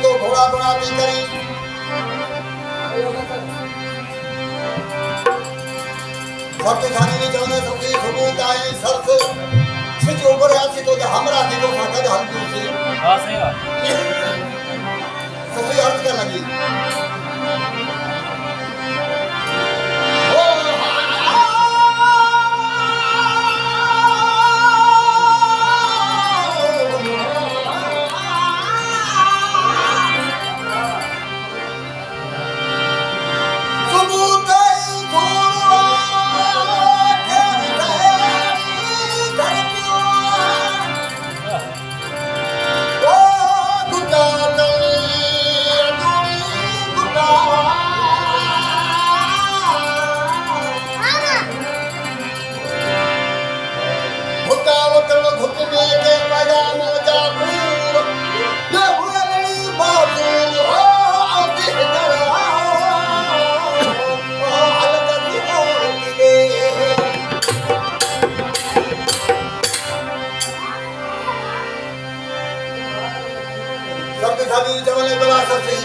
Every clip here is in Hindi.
तो घोड़ा बनाती करी शक्तिशाली ने जौने सुखी सुबूत आई सरस सिच ऊपर आसी तो हमरा देखो फाका हल दूसरी हां सही बात सही अर्थ कर लगी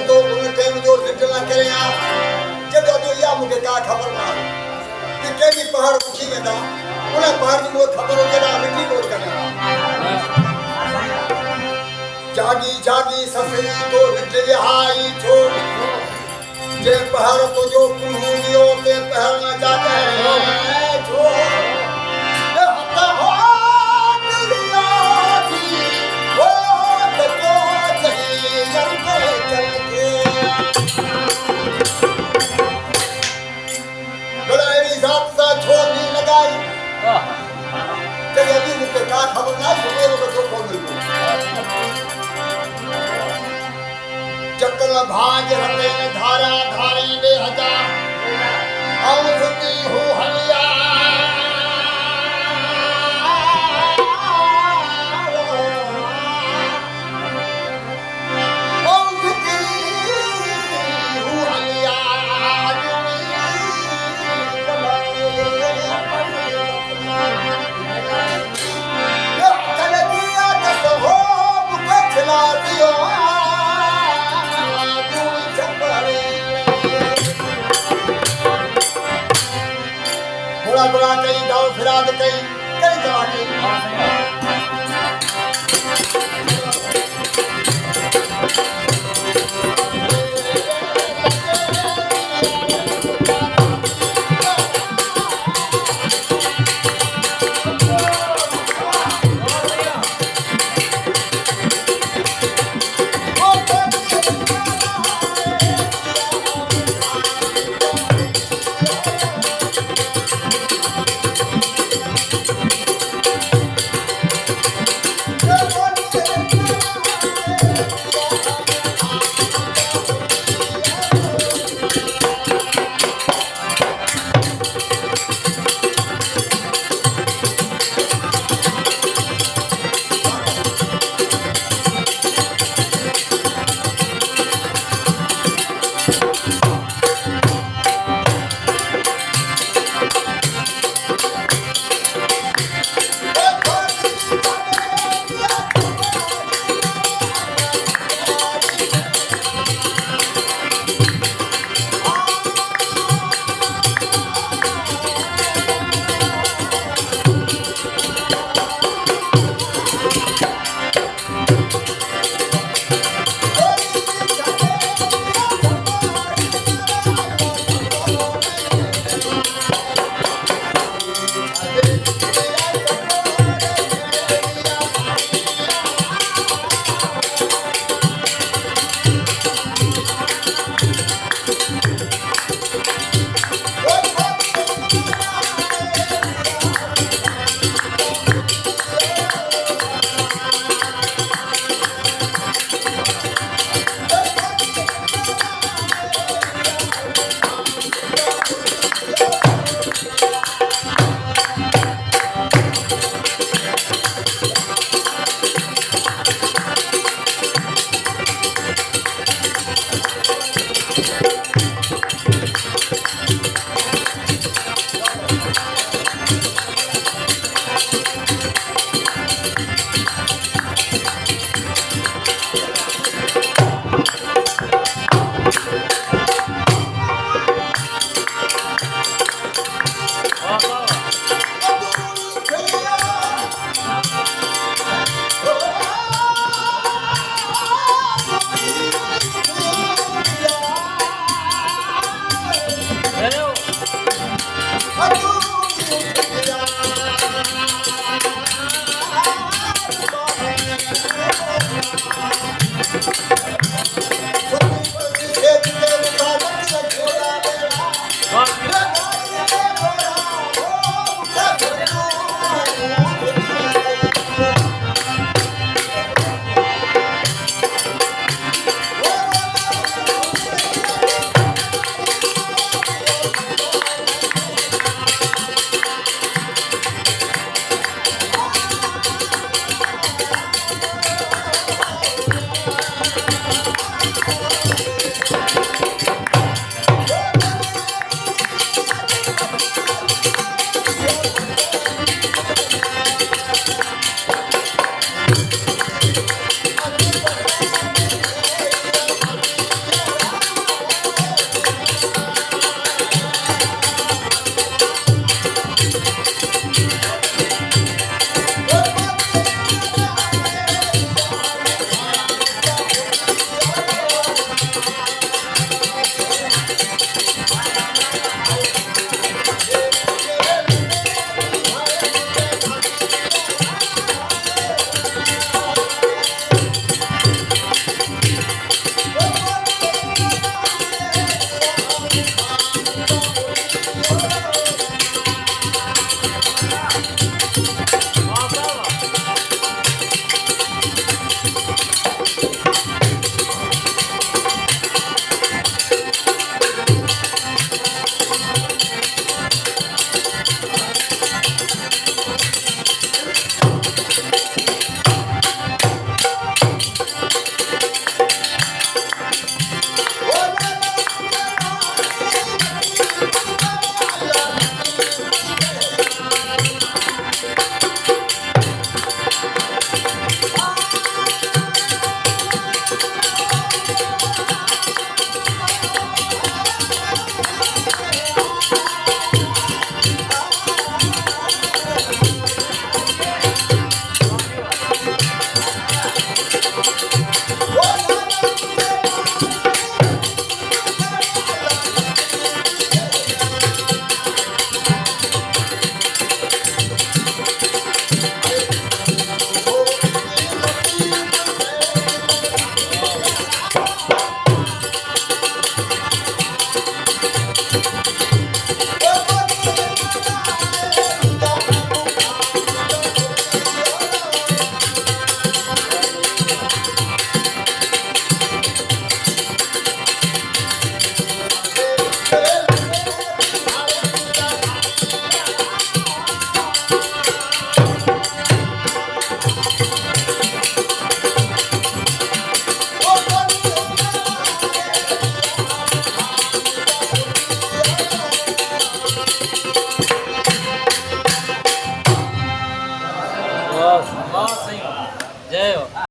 तो उन्हें टाइम जो निकलना करे आप जब तो या मुझे का खबर ना कि केनी पहाड़ उठी में था उन्हें पहाड़ की वो खबर हो गया मिट्टी तोड़ करना जागी जागी ससुरी तो निकल हाई छोड़ जे पहाड़ तो जो कुन्हूनियों के पहाड़ न जाते छोड़ ये हत्ता हो दुनिया की वो तो चाहिए चलते चलते गलाएरी जात सा छोड़नी लगाई जब यदि मुझे का खबर ना सुने तो खोल दो चक्कर भाज रते धारा धारी बेहजा औषधि हो हलिया औषधि हो हलिया कलकिया तक हो मुझे खिला दियो बड़ा कई गाँव फिरा कई कई जगह कई